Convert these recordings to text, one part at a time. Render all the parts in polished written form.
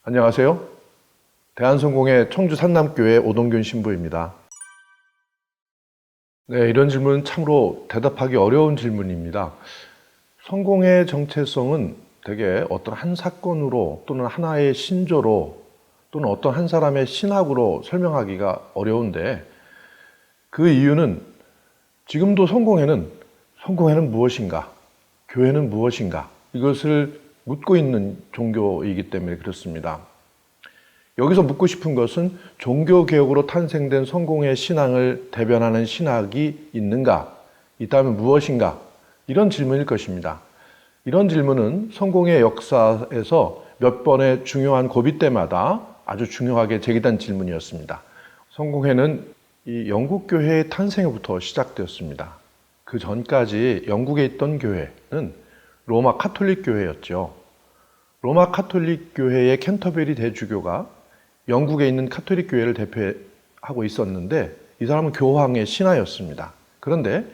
안녕하세요. 대한성공회 청주 산남교회 오동균 신부입니다. 네, 이런 질문은 참으로 대답하기 어려운 질문입니다. 성공의 정체성은 대개 어떤 한 사건으로 또는 하나의 신조로 또는 어떤 한 사람의 신학으로 설명하기가 어려운데, 그 이유는 지금도 성공회는 무엇인가, 교회는 무엇인가, 이것을 묻고 있는 종교이기 때문에 그렇습니다. 여기서 묻고 싶은 것은 종교개혁으로 탄생된 성공의 신앙을 대변하는 신학이 있는가, 있다면 무엇인가, 이런 질문일 것입니다. 이런 질문은 성공의 역사에서 몇 번의 중요한 고비 때마다 아주 중요하게 제기된 질문이었습니다. 성공회는 이 영국교회의 탄생부터 시작되었습니다. 그 전까지 영국에 있던 교회는 로마 카톨릭 교회였죠. 로마 카톨릭 교회의 캔터베리 대주교가 영국에 있는 카톨릭 교회를 대표하고 있었는데, 이 사람은 교황의 신하였습니다. 그런데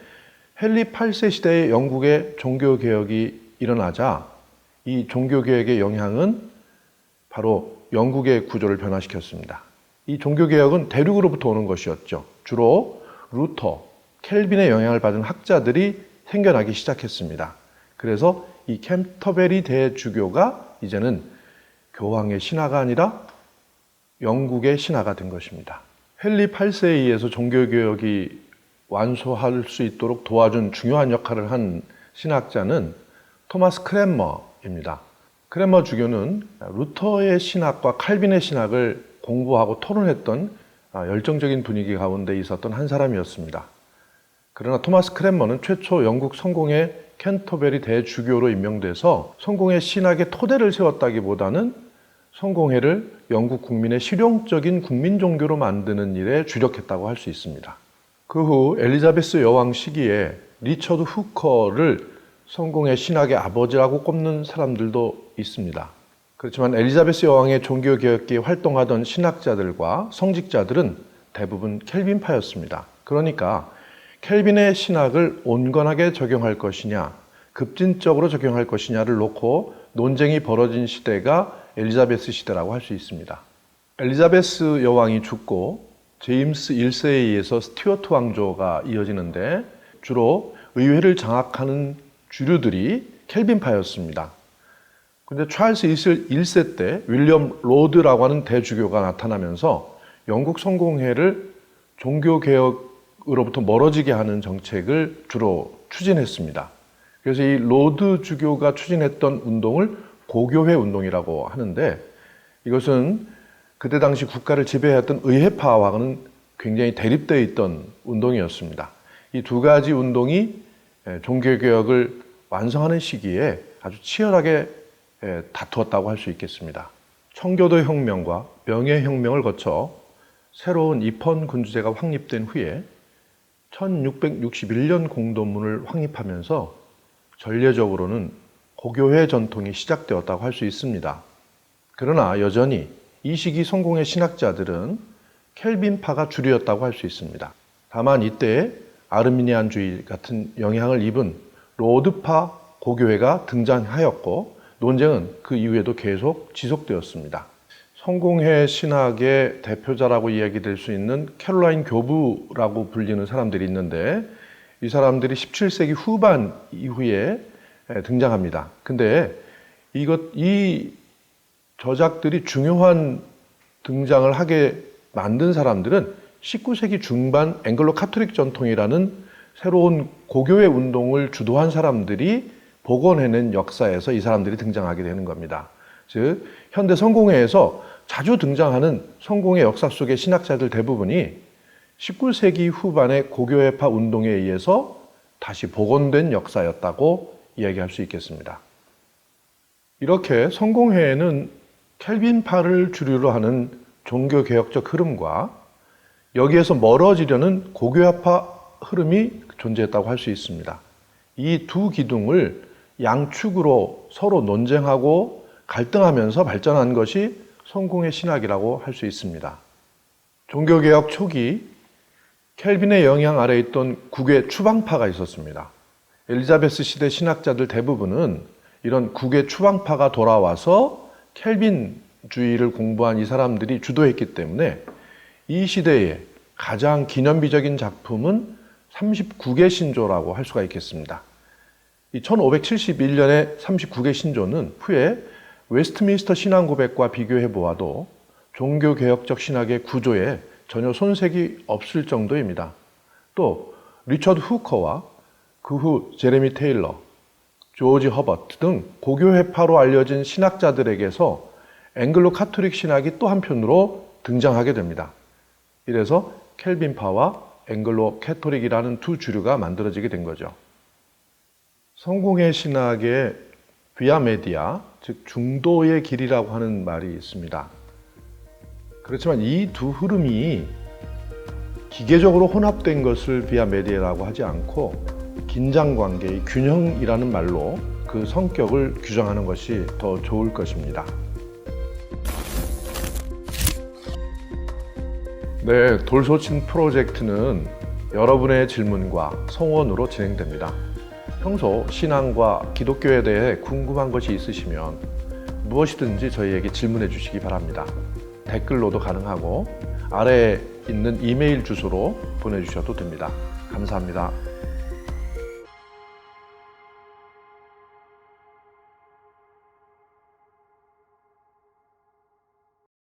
헨리 8세 시대에 영국의 종교개혁이 일어나자 이 종교개혁의 영향은 바로 영국의 구조를 변화시켰습니다. 이 종교개혁은 대륙으로부터 오는 것이었죠. 주로 루터, 켈빈의 영향을 받은 학자들이 생겨나기 시작했습니다. 그래서 이 캔터베리 대주교가 이제는 교황의 신하가 아니라 영국의 신하가 된 것입니다. 헨리 8세에 의해서 종교개혁이 완수할 수 있도록 도와준 중요한 역할을 한 신학자는 토마스 크랜머입니다. 크랜머 주교는 루터의 신학과 칼빈의 신학을 공부하고 토론했던 열정적인 분위기 가운데 있었던 한 사람이었습니다. 그러나 토마스 크랜머는 최초 영국 성공의 캔터베리 대주교로 임명돼서 성공의 신학의 토대를 세웠다기보다는 성공회를 영국 국민의 실용적인 국민 종교로 만드는 일에 주력했다고 할 수 있습니다. 그 후 엘리자베스 여왕 시기에 리처드 후커를 성공의 신학의 아버지라고 꼽는 사람들도 있습니다. 그렇지만 엘리자베스 여왕의 종교개혁기에 활동하던 신학자들과 성직자들은 대부분 켈빈파였습니다. 그러니까 켈빈의 신학을 온건하게 적용할 것이냐, 급진적으로 적용할 것이냐를 놓고 논쟁이 벌어진 시대가 엘리자베스 시대라고 할 수 있습니다. 엘리자베스 여왕이 죽고 제임스 1세에 의해서 스튜어트 왕조가 이어지는데, 주로 의회를 장악하는 주류들이 켈빈파였습니다. 그런데 찰스 1세 때 윌리엄 로드라고 하는 대주교가 나타나면서 영국 성공회를 종교개혁으로부터 멀어지게 하는 정책을 주로 추진했습니다. 그래서 이 로드 주교가 추진했던 운동을 고교회 운동이라고 하는데, 이것은 그때 당시 국가를 지배했던 의회파와는 굉장히 대립되어 있던 운동이었습니다. 이 두 가지 운동이 종교개혁을 완성하는 시기에 아주 치열하게 다투었다고 할 수 있겠습니다. 청교도 혁명과 명예혁명을 거쳐 새로운 입헌 군주제가 확립된 후에 1661년 공도문을 확립하면서 전례적으로는 고교회 전통이 시작되었다고 할 수 있습니다. 그러나 여전히 이 시기 성공의 신학자들은 켈빈파가 주류였다고 할 수 있습니다. 다만 이때 아르미니안주의 같은 영향을 입은 로드파 고교회가 등장하였고, 논쟁은 그 이후에도 계속 지속되었습니다. 성공회 신학의 대표자라고 이야기될 수 있는 캐롤라인 교부라고 불리는 사람들이 있는데, 이 사람들이 17세기 후반 이후에 등장합니다. 근데 이 저작들이 중요한 등장을 하게 만든 사람들은 19세기 중반 앵글로 카톨릭 전통이라는 새로운 고교회 운동을 주도한 사람들이 복원해낸 역사에서 이 사람들이 등장하게 되는 겁니다. 즉, 현대 성공회에서 자주 등장하는 성공의 역사 속의 신학자들 대부분이 19세기 후반의 고교회파 운동에 의해서 다시 복원된 역사였다고 이야기할 수 있겠습니다. 이렇게 성공회에는 켈빈파를 주류로 하는 종교개혁적 흐름과 여기에서 멀어지려는 고교회파 흐름이 존재했다고 할 수 있습니다. 이 두 기둥을 양축으로 서로 논쟁하고 갈등하면서 발전한 것이 성공의 신학이라고 할 수 있습니다. 종교개혁 초기 켈빈의 영향 아래 있던 국외 추방파가 있었습니다. 엘리자베스 시대 신학자들 대부분은 이런 국외 추방파가 돌아와서 켈빈의 신앙주의를 공부한 이 사람들이 주도했기 때문에 이 시대에 가장 기념비적인 작품은 39개 신조라고 할 수가 있겠습니다. 이 1571년의 39개 신조는 후에 웨스트민스터 신앙고백과 비교해 보아도 종교개혁적 신학의 구조에 전혀 손색이 없을 정도입니다. 또 리처드 후커와 그 후 제레미 테일러, 조지 허버트 등 고교회파로 알려진 신학자들에게서 앵글로 카톨릭 신학이 또 한편으로 등장하게 됩니다. 이래서 켈빈파와 앵글로 캐톨릭이라는 두 주류가 만들어지게 된 거죠. 성공의 신학의 비아 메디아, 즉 중도의 길이라고 하는 말이 있습니다. 그렇지만 이 두 흐름이 기계적으로 혼합된 것을 비아 메디아라고 하지 않고 긴장관계의 균형이라는 말로 그 성격을 규정하는 것이 더 좋을 것입니다. 네, 돌소친 프로젝트는 여러분의 질문과 성원으로 진행됩니다. 평소 신앙과 기독교에 대해 궁금한 것이 있으시면 무엇이든지 저희에게 질문해 주시기 바랍니다. 댓글로도 가능하고 아래에 있는 이메일 주소로 보내주셔도 됩니다. 감사합니다.